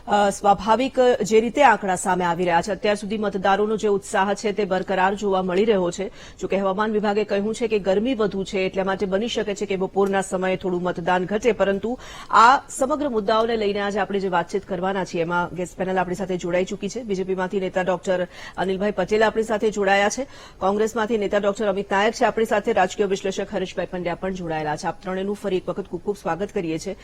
સ્વાભાવિક જે રીતે આંકડા સામે આવી રહ્યા છે, અત્યાર સુધી મતદારોનો જે ઉત્સાહ છે તે બરકરાર જોવા મળી રહ્યો છે. જો કે હવામાન વિભાગે કહ્યું છે કે ગરમી વધુ છે, એટલા માટે બની શકે છે કે બપોરના સમયે થોડું મતદાન ઘટે. પરંતુ આ સમગ્ર મુદ્દાઓને લઈને આજે આપણે જે વાતચીત કરવાના છીએ એમાં ગેસ્ટ પેનલ આપણી સાથે જોડાઈ ચૂકી છે. બીજેપીમાંથી નેતા ડોક્ટર અનિલભાઈ પટેલ આપણી સાથે જોડાયા છે. કોંગ્રેસમાંથી નેતા ડોક્ટર અમિત નાયક છે આપણી સાથે. રાજકીય વિશ્લેષક હરીશભાઈ પંડ્યા પણ જોડાયેલા છે. આપ ત્રણેયનું ફરી એક વખત ખૂબ ખૂબ સ્વાગત કરીએ છીએ.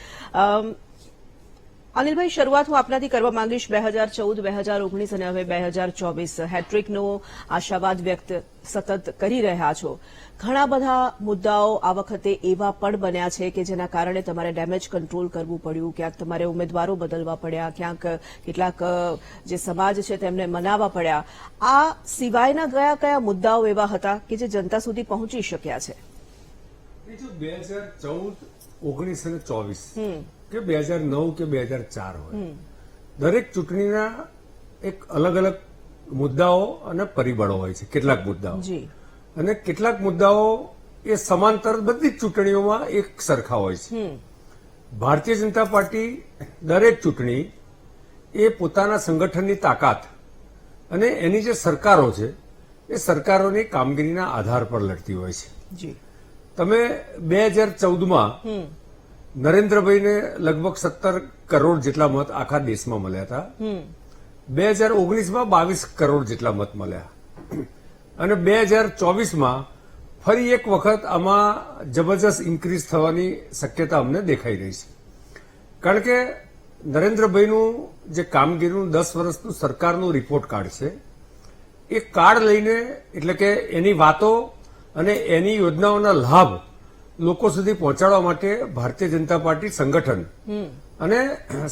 અનિલભાઈ, શરૂઆત હું આપનાથી કરવા માંગીશ. 2014, 2019 અને હવે 2024 હેટ્રિકનો આશાવાદ વ્યક્ત સતત કરી રહ્યા છો. ઘણા બધા મુદ્દાઓ આ વખતે એવા પણ બન્યા છે કે જેના કારણે તમારે ડેમેજ કંટ્રોલ કરવું પડ્યું. ક્યાંક તમારે ઉમેદવારો બદલવા પડ્યા, ક્યાંક કેટલાક જે સમાજ છે તેમને મનાવવા પડ્યા. આ સિવાયના કયા મુદ્દાઓ એવા હતા કે જે જનતા સુધી પહોંચી શક્યા છે? 2014, 19 અને 24 કે 2009 કે 2004 હોય, દરેક ચૂંટણીના એક અલગ અલગ મુદ્દાઓ અને પરિબળો હોય છે. કેટલાક મુદ્દાઓ અને કેટલાક મુદ્દાઓ એ સમાંતર બધી જ ચૂંટણીઓમાં એક સરખા હોય છે. ભારતીય જનતા પાર્ટી દરેક ચૂંટણી એ પોતાના સંગઠનની તાકાત અને એની જે સરકારો છે એ સરકારોની કામગીરીના આધાર પર લડતી હોય છે. તમે 2014માં નરેન્દ્રભાઈને લગભગ 17 કરોડ જેટલા મત આખા દેશમાં મળ્યા હતા. 2019માં 22 કરોડ જેટલા મત મળ્યા અને 2024માં ફરી એક વખત આમાં જબરજસ્ત ઇન્ક્રીઝ થવાની શક્યતા અમને દેખાઈ રહી છે. કારણ કે નરેન્દ્રભાઈનું જે કામગીરીનું 10 વર્ષનું સરકારનું રિપોર્ટ કાર્ડ છે, એ કાર્ડ લઈને એટલે કે એની વાતો અને એની યોજનાઓના લાભ લોકો સુધી પહોંચાડવા માટે ભારતીય જનતા પાર્ટી સંગઠન અને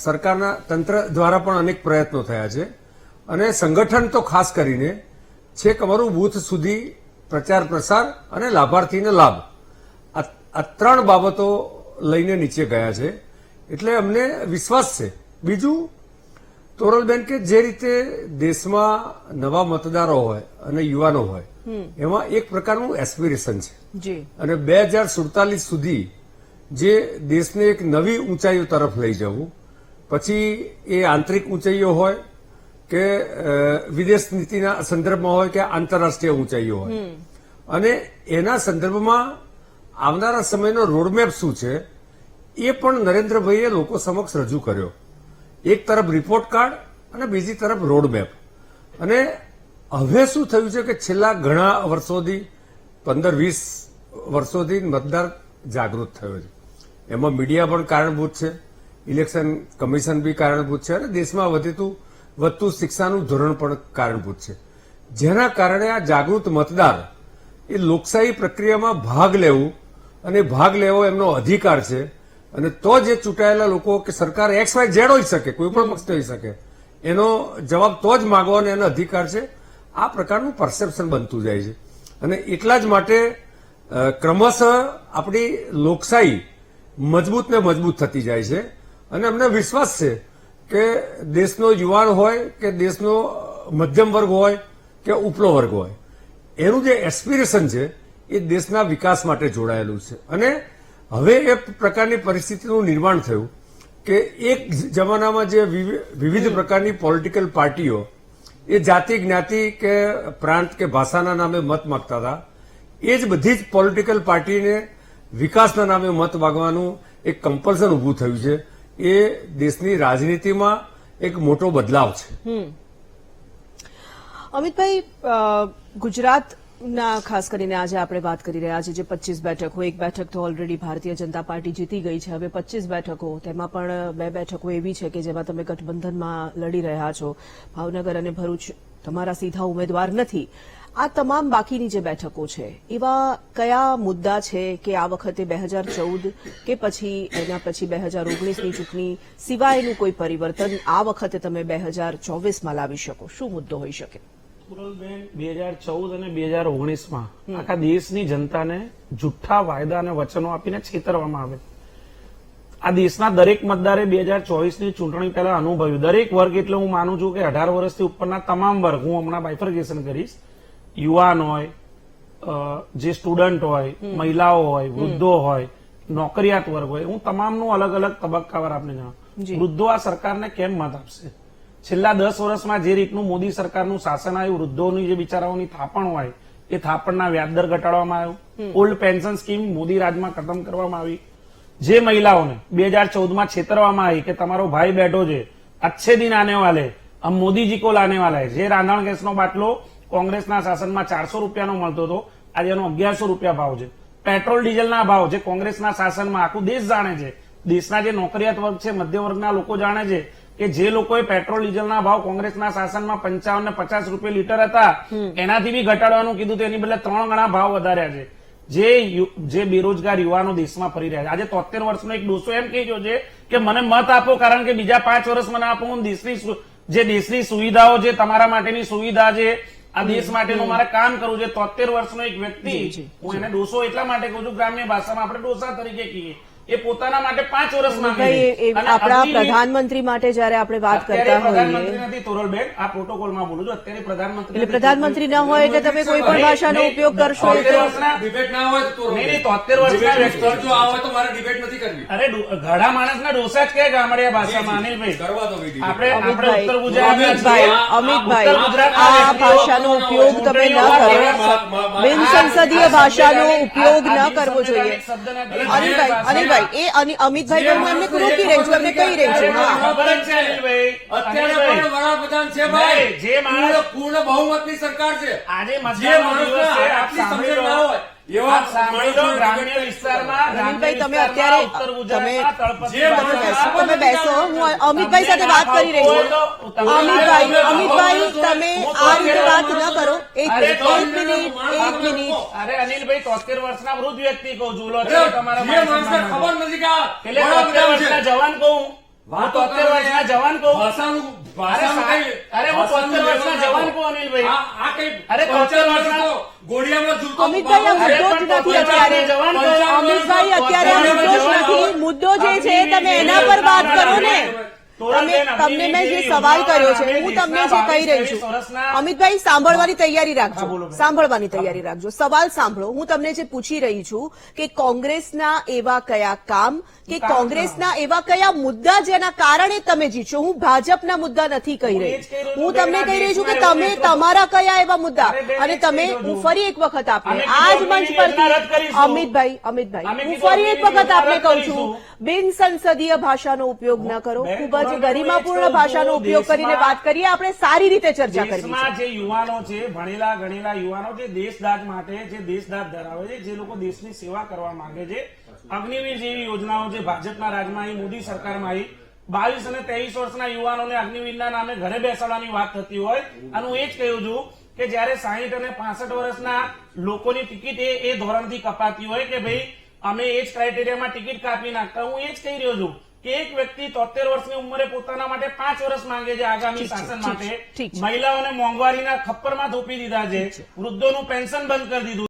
સરકારના તંત્ર દ્વારા પણ અનેક પ્રયત્નો થયા છે. અને સંગઠન તો ખાસ કરીને છેક અમારું બૂથ સુધી પ્રચાર પ્રસાર અને લાભાર્થીને લાભ, આ ત્રણ બાબતો લઈને નીચે ગયા છે. એટલે અમને વિશ્વાસ છે. બીજું, તોરલબેન, કે જે રીતે દેશમાં નવા મતદારો હોય અને યુવાનો હોય એમાં એક પ્રકારનું એસ્પિરેશન છે અને 2047 સુધી જે દેશને એક નવી ઊંચાઈઓ તરફ લઈ જવું, પછી એ આંતરિક ઊંચાઈઓ હોય કે વિદેશ નીતિના સંદર્ભમાં હોય કે આંતરરાષ્ટ્રીય ઊંચાઈઓ હોય, અને એના સંદર્ભમાં આવનારા સમયનો રોડમેપ શું છે એ પણ નરેન્દ્રભાઈએ લોકો સમક્ષ રજૂ કર્યો. એક તરફ રિપોર્ટ કાર્ડ અને બીજી તરફ રોડમેપ. અને હવે શું થયું છે કે છેલ્લા ઘણા વર્ષોથી 15-20 વર્ષોથી મતદાર જાગૃત થયો છે. એમાં મીડિયા પણ કારણભૂત છે, ઇલેક્શન કમિશન બી કારણભૂત છે અને દેશમાં વધતું શિક્ષાનું ધોરણ પણ કારણભૂત છે. જેના કારણે આ જાગૃત મતદાર એ લોકશાહી પ્રક્રિયામાં ભાગ લેવું અને ભાગ લેવો એમનો અધિકાર છે. અને તો જે ચૂંટાયેલા લોકો કે સરકાર XYZ હોઈ શકે, કોઈ પણ પક્ષ હોઈ શકે, એનો જવાબ તો જ માંગવાનો એનો અધિકાર છે. આ પ્રકારનું પરસેપ્શન બનતું જાય છે અને એટલા જ માટે ક્રમશઃ આપણી લોકશાહી મજબૂત ને મજબૂત થતી જાય છે. અને અમને વિશ્વાસ છે કે દેશનો યુવાન હોય કે દેશનો મધ્યમ વર્ગ હોય કે ઉપલો વર્ગ હોય, એનું જે એસ્પિરેશન છે એ દેશના વિકાસ માટે જોડાયેલું છે. અને હવે એ પ્રકારની પરિસ્થિતિનું નિર્માણ થયું કે એક જમાનામાં જે વિવિધ પ્રકારની પોલિટિકલ પાર્ટીઓ એ જાતિ, જ્ઞાતિ કે પ્રાંત કે ભાષાના નામે મત માંગતા હતા, એ જ બધી જ પોલિટિકલ પાર્ટીને વિકાસના નામે મત માંગવાનું એક કમ્પલ્સન ઉભું થયું છે. એ દેશની રાજનીતિમાં એક મોટો બદલાવ છે. અમિતભાઈ, ગુજરાતના ખાસ કરીને આજે આપણે વાત કરી રહ્યા છીએ જે 25 બેઠકો, એક બેઠક તો ઓલરેડી ભારતીય જનતા પાર્ટી જીતી ગઈ છે. હવે 25 બેઠકો, તેમાં પણ 2 બેઠકો એવી છે કે જેમાં તમે ગઠબંધનમાં લડી રહ્યા છો. ભાવનગર અને ભરૂચ તમારા સીધા ઉમેદવાર નથી. આ તમામ બાકીની જે બેઠકો છે એવા કયા મુદ્દા છે કે આ વખતે 2014 કે પછી એના પછી 2019ની ચૂંટણી સિવાયનું કોઈ પરિવર્તન આ વખતે તમે 2024માં લાવી શકો? શું મુદ્દો હોઈ શકે? 2014 અને 2019માં આખા દેશની જનતાને જુઠ્ઠા વાયદા અને વચનો આપીને છેતરવામાં આવે. આ દેશના દરેક મતદારે 2024ની ચૂંટણી પહેલા અનુભવ્યું. દરેક વર્ગ એટલે હું માનું છું કે 18 વર્ષથી ઉપરના તમામ વર્ગ, હું હમણાં બાયફર્ગેશન કરીશ, યુવાન હોય, જે સ્ટુડન્ટ હોય, મહિલાઓ હોય, વૃદ્ધો હોય, નોકરિયાત વર્ગ હોય, હું તમામનું અલગ અલગ તબક્કાવાર આપને જણાવું. જી. વૃદ્ધો આ સરકારને કેમ મત આપશે? છેલ્લા 10 વર્ષમાં જે રીતનું મોદી સરકારનું શાસન આવ્યું, વૃદ્ધોની જે બિચારાઓની થાપણ હોય એ થાપણના વ્યાજદર ઘટાડવામાં આવ્યું. ઓલ્ડ પેન્શન સ્કીમ મોદી રાજમાં ખતમ કરવામાં આવી. જે મહિલાઓને 2014માં છેતરવામાં આવી કે તમારો ભાઈ બેઠો છે, અચ્છે દિન આને વાલે, अब मोदी जी को लाने वाला है. જે રાંધણ ગેસનો બાટલો કોંગ્રેસના શાસનમાં 400 રૂપિયાનો મળતો હતો, આજે એનો 1100 રૂપિયા ભાવ છે. પેટ્રોલ ડીઝલના ભાવ જે કોંગ્રેસના શાસનમાં આખું દેશ જાણે છે, દેશના જે નોકરિયાત વર્ગ છે, મધ્ય વર્ગના લોકો જાણે છે કે જે લોકોએ પેટ્રોલ ડીઝલના ભાવ કોંગ્રેસના શાસનમાં 55 ને 50 રૂપિયા લીટર હતા, એનાથી બી ઘટાડવાનું કીધું તો એની બદલે 3 ગણા ભાવ વધાર્યા છે. જે બેરોજગાર યુવાનો દેશમાં ફરી રહ્યા છે. આજે 73 વર્ષનો એક ડોસો એમ કહી રહ્યો છે કે મને મત આપો કારણ કે બીજા 5 વર્ષ મને આપો, હું દેશની સુવિધાઓ, જે તમારા માટેની સુવિધા છે, આ દેશ માટેનું મારે કામ કરવું છે. 73 વર્ષનો એક વ્યક્તિ, હું એને ડોસો એટલા માટે કહું છું, ગ્રામ્ય ભાષામાં આપણે ડોસા તરીકે કહીએ, એ પોતાના માટે 5 વર્ષ માંગે છે. અને આપણા અગ્નિવીર- પ્રધાનમંત્રી માટે જયારે આપણે વાત અત્યારે કરતા પ્રધાનમંત્રી હોઈએ, નથી તોરલબેન, આ પ્રોટોકોલમાં બોલું છું. અત્યારે પ્રધાનમંત્રી એટલે પ્રધાનમંત્રી ન હોય એટલે તમે કોઈ પણ ભાષાનો ઉપયોગ કરશો એ તો ડિબેટ ના હોય તો નહીં, 73 વર્ષના વ્યક્તિ, જો આ હોય તો મારે ડિબેટ નથી કરવી. અરે ઘડા માણસના ડોસા જ કે ગામડિયા ભાષામાં અનિલભાઈ. કરવા દો વિધિ. આપણે અમિતભાઈ, ઉત્તર ગુજરાતના અમિતભાઈ, ઉત્તર ગુજરાતના આ વ્યક્તિઓ ભાષાનો ઉપયોગ તમે ન કરો. બિનસંસદીય ભાષાનો ઉપયોગ ન કરવો જોઈએ. અનિલભાઈ, અમિતભાઈ હું એમને રોકી રહી છું, એમને કહી રહી છું. હા. ખબર જ છે અનિલભાઈ. અત્યારે પણ વડાપ્રધાન છે ભાઈ. નહીં, જે માણસ પૂર્ણ બહુમતની સરકાર છે. આજે જે મતદાનનો માણસને દિવસ છે, આપ આટલી સાંભળી સમજણ લો. ના હોય એવા આપ સાંભળી લો, ગ્રામ્ય વિસ્તારમાં, અનિલભાઈ, તમે ગ્રામ્ય અત્યારે વિસ્તારમાં, ઉત્તર ગુજરાતના તળપદી જે ભાષામાં તમે બેસો. હું અમિતભાઈ સાથે વાત કરી રહી છું. અમિતભાઈ, તમે આ રીતે વાત ન કરો. એક મિનિટ. અરે અનિલભાઈ, 73 વર્ષના વૃદ્ધ વ્યક્તિ કહું છું. લો, અરે, તમારા જે માણસને ખબર નથી કે આ એટલે 73 વડાપ્રધાન છે. વર્ષના જવાન કહું, હું 73 વર્ષના જવાન કહું. ભાષાનું કઈ- અરે હું 73 વર્ષના જવાન કહું અનિલભાઈ. આ કઈ અરે 73 વર્ષના ગોળિયામાં ઝૂલતો અમિતભાઈ, આ બાબો છે. મુદ્દો જ નથી અત્યારે. અમિતભાઈ, અત્યારે આ મુદ્દો જ નથી. મુદ્દો જે છે તમે એના પર વાત કરો ને. તમને મેં જે સવાલ કર્યો છે, હું તમને જે કહી રહી છું, અમિતભાઈ સાંભળવાની તૈયારી રાખજો. સાંભળવાની તૈયારી રાખજો. સવાલ સાંભળો. હું તમને જે પૂછી રહી છું કે કોંગ્રેસના એવા કયા કામ કે કોંગ્રેસના એવા કયા મુદ્દા જેના કારણે તમે જીતશો. હું ભાજપના મુદ્દા નથી કહી રહી. હું તમને કહી રહી છું કે તમે તમારા કયા એવા મુદ્દા, અને તમે, હું ફરી એક વખત આપને આ જ મંચ પરથી, અમિતભાઈ, હું ફરી એક વખત આપને કહું છું, બિનસંસદીય ભાષાનો ઉપયોગ ન કરો. ખૂબ જ ગરિમાપૂર્ણ ભાષાનો ઉપયોગ કરીને વાત કરીએ. આપણે સારી રીતે ચર્ચા કરવી છે. દેશમાં જે યુવાનો છે, ભણેલા ગણેલા યુવાનો, જે દેશદાજ માટે, જે દેશદાજ ધરાવે છે, જે લોકો દેશની સેવા કરવા માંગે છે, અગ્નિવીર જેવી યોજનાઓ જે ભાજપના રાજમાં આવી, મોદી સરકારમાં આવી, 22 અને 23 વર્ષના યુવાનોને અગ્નિવીરના નામે ઘરે બેસાડવાની વાત થતી હોય, અને હું એ જ કહ્યું છું કે જયારે 60 અને 65 વર્ષના લોકોની ટિકિટ એ ધોરણથી કપાતી હોય કે ભાઈ અમે એ જ ક્રાઇટેરિયામાં ટિકિટ કાપી નાખતા, હું એ જ કહી રહ્યો છું કે એક વ્યક્તિ 73 વર્ષની ઉંમરે પોતાના માટે 5 વર્ષ માંગે છે આગામી શાસન માટે. ઠીક છે. મહિલાઓને મોંઘવારીના ખપ્પરમાં થોપી દીધા છે, વૃદ્ધોનું પેન્શન બંધ કરી દીધું.